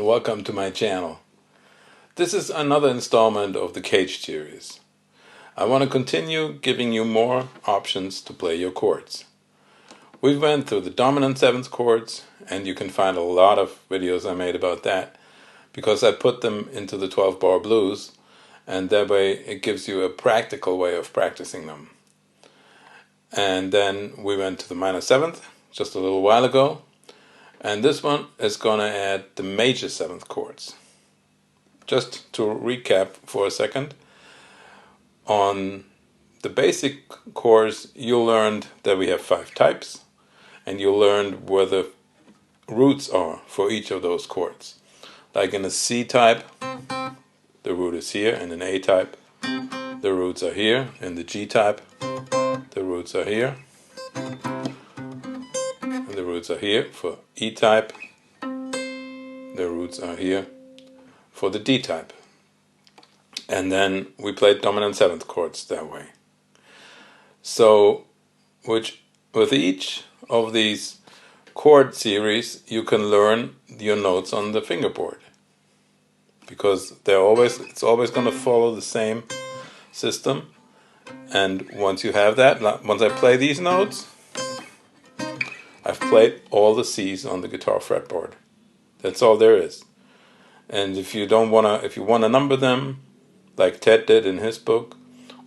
welcome to my channel. This is another installment of the CAGED series. I want to continue giving you more options to play your chords. We went through the dominant 7th chords, and you can find a lot of videos I made about that because I put them into the 12-bar blues, and that way it gives you a practical way of practicing them. And then we went to the minor 7th just a little while ago, and this one is going to add the major 7th chords. Just to recap for a second, on the basic course you learned that we have 5 types, and you learned where the roots are for each of those chords. Like in a C type, the root is here. In an A type, the roots are here. In the G type, the roots are here. And the roots are here. For E type, the roots are here. For the D type. And then we played dominant 7th chords that way. So, with each of these chord series, you can learn your notes on the fingerboard, because it's always going to follow the same system. And once you have that, once I play these notes, I've played all the C's on the guitar fretboard. That's all there is. And if you want to number them, like Ted did in his book,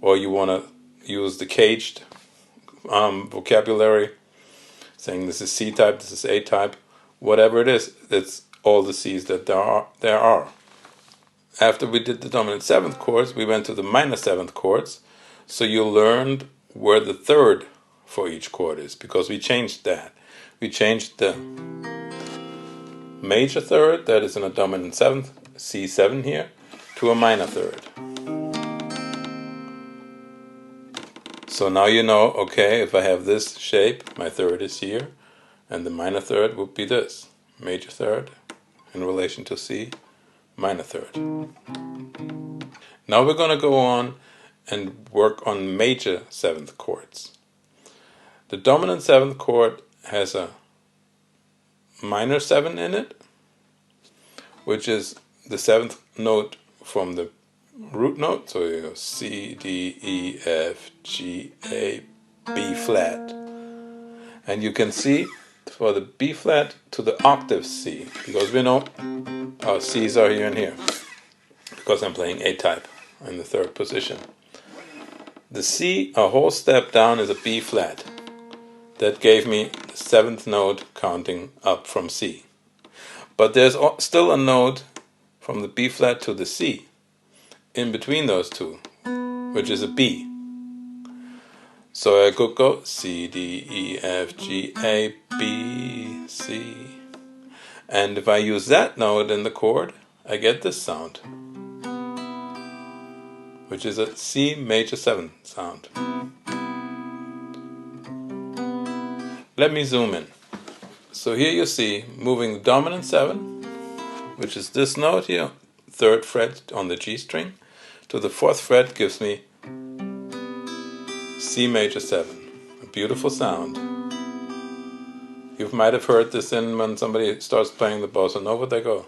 or you want to use the CAGED vocabulary, saying this is C type, this is A type, whatever it is, it's all the C's that there are. After we did the dominant 7th chords, we went to the minor 7th chords, so you learned where the third for each chord is, because we changed that. We changed the major third, that is in a dominant 7th, C7 here, to a minor third. So now you know, okay, if I have this shape, my third is here, and the minor third would be this. Major third in relation to C, minor third. Now we're going to go on and work on major 7th chords. The dominant 7th chord has a minor 7 in it, which is the 7th note from the root note. So you go C, D, E, F, G, A, B flat. And you can see for the B flat to the octave C, because we know our C's are here and here, because I'm playing A type in the 3rd position. The C, a whole step down, is a B flat. That gave me the 7th note counting up from C. But there's still a note from the B flat to the C in between those two, which is a B. So I could go C, D, E, F, G, A, B, C. And if I use that note in the chord, I get this sound, which is a C major 7 sound. Let me zoom in. So here you see, moving the dominant 7, which is this note here, 3rd fret on the G string, to the 4th fret gives me C major 7. A beautiful sound. You might have heard this when somebody starts playing the bossa nova, they go.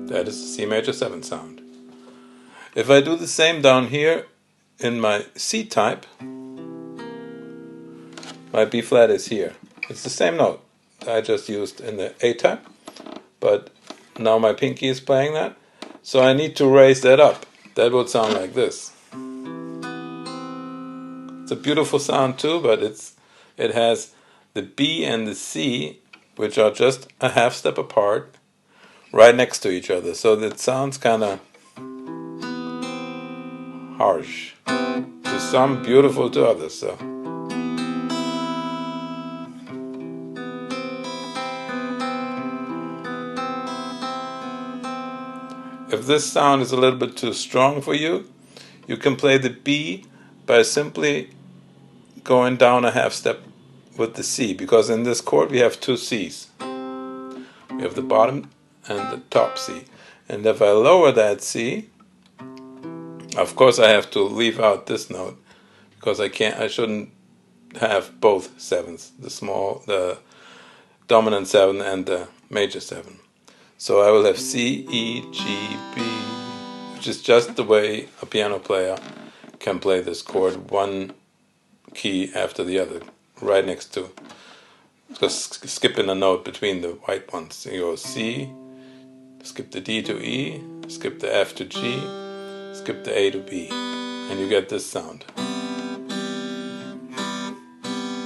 That is the C major 7 sound. If I do the same down here in my C type, my B flat is here. It's the same note I just used in the A type, but now my pinky is playing that, so I need to raise that up. That would sound like this. It's a beautiful sound too, but it has the B and the C, which are just a half step apart, right next to each other, so that sounds kind of harsh to some, beautiful to others. So if this sound is a little bit too strong for you, you can play the B by simply going down a half step with the C, because in this chord we have 2 C's. We have the bottom and the top C. And if I lower that C, Of course I have to leave out this note because I shouldn't have both sevenths, the dominant 7 and the major 7. So I will have C, E, G, B, which is just the way a piano player can play this chord, one key after the other, right next to, just skipping a note between the white ones. So you go C, skip the D to E, skip the F to G, skip the A to B, and you get this sound.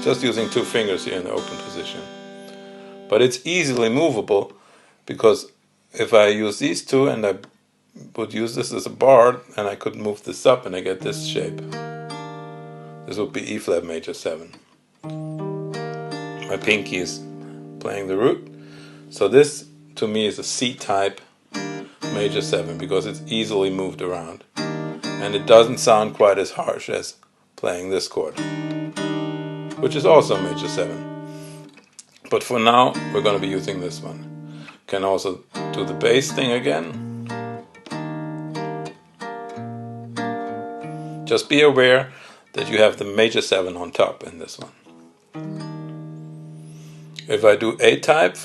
Just using 2 fingers here in the open position. But it's easily movable, because if I use these 2 and I would use this as a bar, and I could move this up and I get this shape. This would be E flat major 7. My pinky is playing the root. So this to me is a C type major 7 because it's easily moved around. And it doesn't sound quite as harsh as playing this chord, which is also major 7. But for now, we're going to be using this one. Can also do the bass thing again. Just be aware that you have the major 7 on top in this one. If I do A type,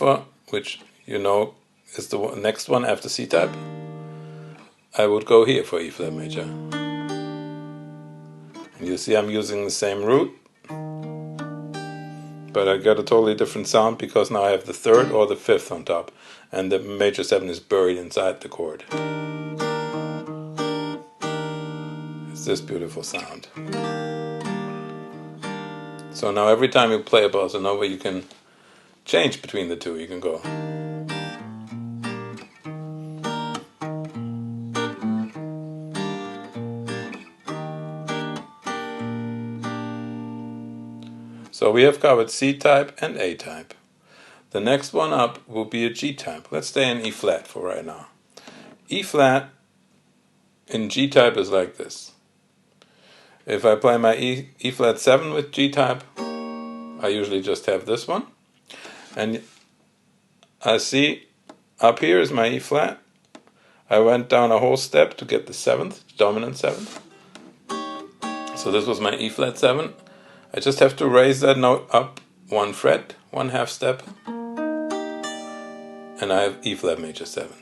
which you know is the next one after C type, I would go here for E flat major. And you see I'm using the same root, but I got a totally different sound because now I have the 3rd or the 5th on top, and the major 7 is buried inside the chord. It's this beautiful sound. So now every time you play a bossa nova, you can change between the 2. You can go. So we have covered C type and A type. The next one up will be a G type. Let's stay in E flat for right now. E flat in G type is like this. If I play my E flat 7 with G type, I usually just have this one. And I see up here is my E flat. I went down a whole step to get the 7th, dominant 7th. So this was my E flat 7. I just have to raise that note up 1 fret, 1/2 step, and I have E flat major 7.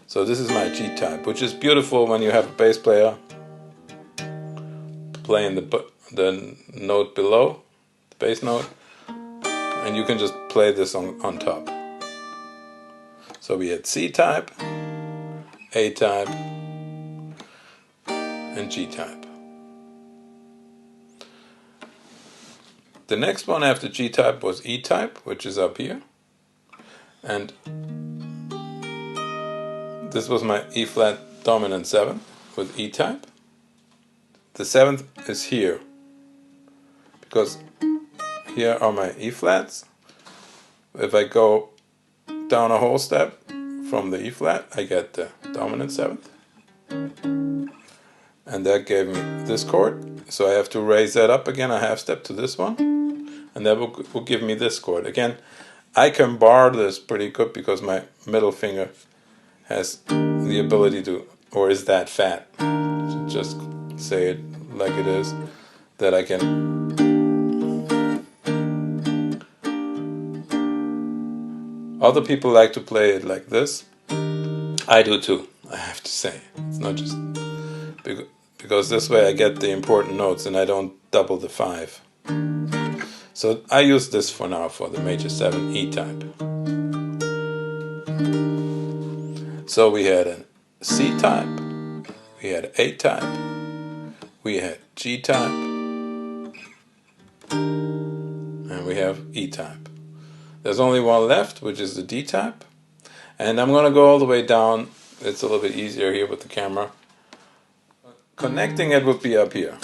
So this is my G type, which is beautiful when you have a bass player playing the note below, the bass note, and you can just play this on top. So we had C type, A type, and G type. The next one after G type was E type, which is up here. And this was my E flat dominant 7 with E type. The 7th is here, because here are my E flats. If I go down a whole step from the E flat, I get the dominant 7th. And that gave me this chord. So I have to raise that up again a 1/2 step to this one. And that will give me this chord. Again, I can bar this pretty good because my middle finger has the ability to, or is that fat, to just say it like it is, that I can. Other people like to play it like this. I do too, I have to say. It's not just because this way I get the important notes and I don't double the 5. So I use this for now for the major 7 E type. So we had a C type, we had A type, we had G type, and we have E type. There's only one left, which is the D type. And I'm going to go all the way down. It's a little bit easier here with the camera. Connecting it would be up here.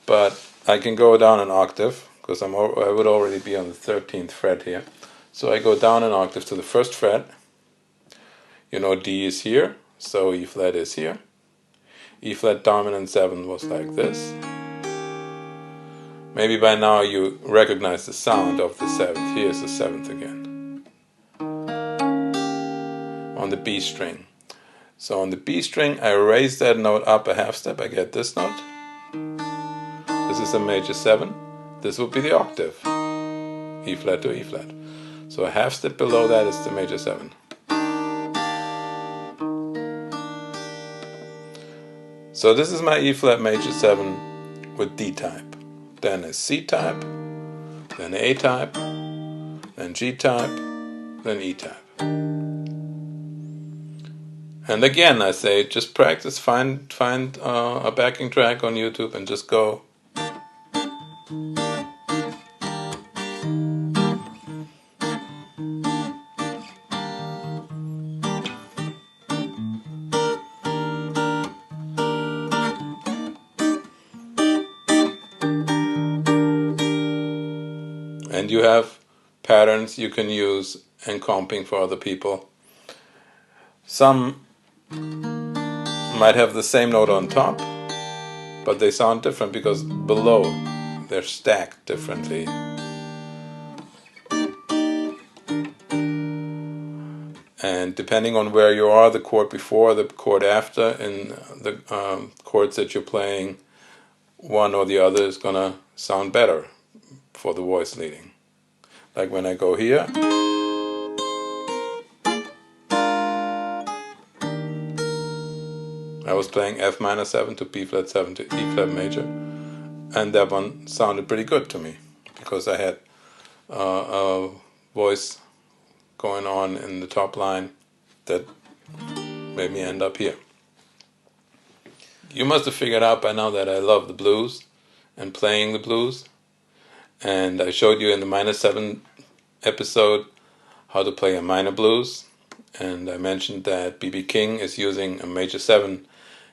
But I can go down an octave, because I would already be on the 13th fret here. So I go down an octave to the 1st fret. You know D is here, so E flat is here. E flat dominant 7 was like this. Maybe by now you recognize the sound of the 7th. Here's the 7th again, on the B string. So on the B string, I raise that note up a half step. I get this note. This is a major 7. This would be the octave, E flat to E flat. So a half step below that is the major 7. So this is my E flat major 7 with D type. Then a C type, then A type, then G type, then E type. And again, I say, just practice, find a backing track on YouTube and just go. And you have patterns you can use and comping for other people. Some might have the same note on top, but they sound different because below they're stacked differently. And depending on where you are, the chord before, the chord after, in the chords that you're playing, one or the other is going to sound better for the voice leading. Like when I go here, I was playing F minor 7 to B flat 7 to E flat major, and that one sounded pretty good to me because I had a voice going on in the top line that made me end up here. You must have figured out by now that I love the blues and playing the blues, and I showed you in the minor 7 episode how to play a minor blues, and I mentioned that B.B. King is using a major 7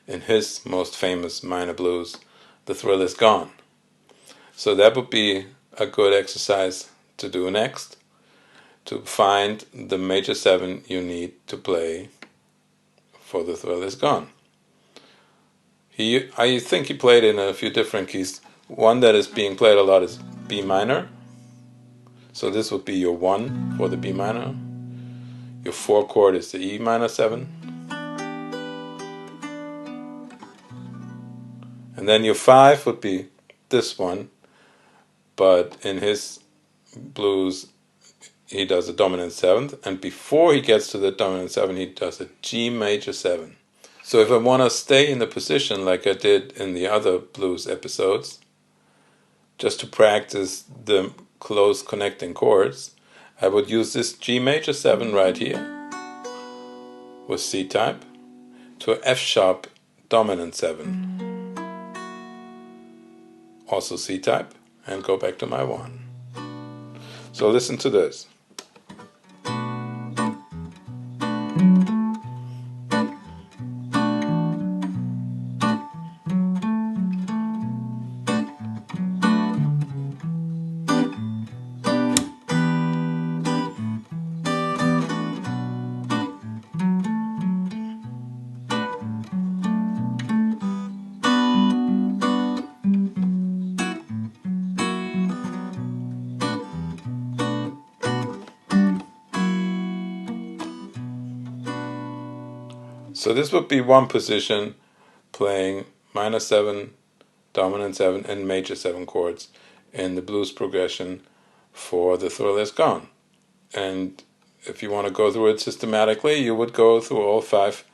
in his most famous minor blues, The Thrill Is Gone. So that would be a good exercise to do next, to find the major 7 you need to play for The Thrill Is Gone. I think he played in a few different keys. One that is being played a lot is B minor. So this would be your 1 for the B minor. Your 4 chord is the E minor 7. And then your 5 would be this one. But in his blues, he does a dominant 7th. And before he gets to the dominant 7, he does a G major 7. So if I want to stay in the position like I did in the other blues episodes, just to practice the close connecting chords, I would use this G major 7 right here with C type to F sharp dominant 7, also C type, and go back to my 1. So listen to this. So this would be one position playing minor 7, dominant 7, and major 7 chords in the blues progression for The Thrill Is Gone. And if you want to go through it systematically, you would go through all 5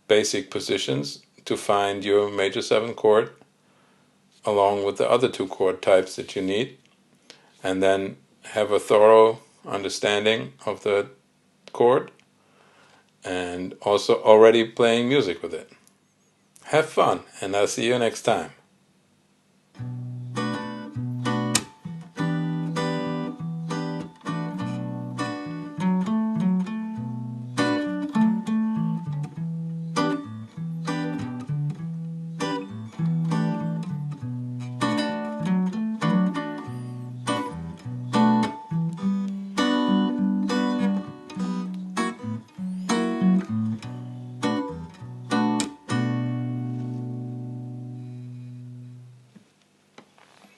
basic positions to find your major 7 chord along with the other 2 chord types that you need, and then have a thorough understanding of the chord and also already playing music with it. Have fun, and I'll see you next time.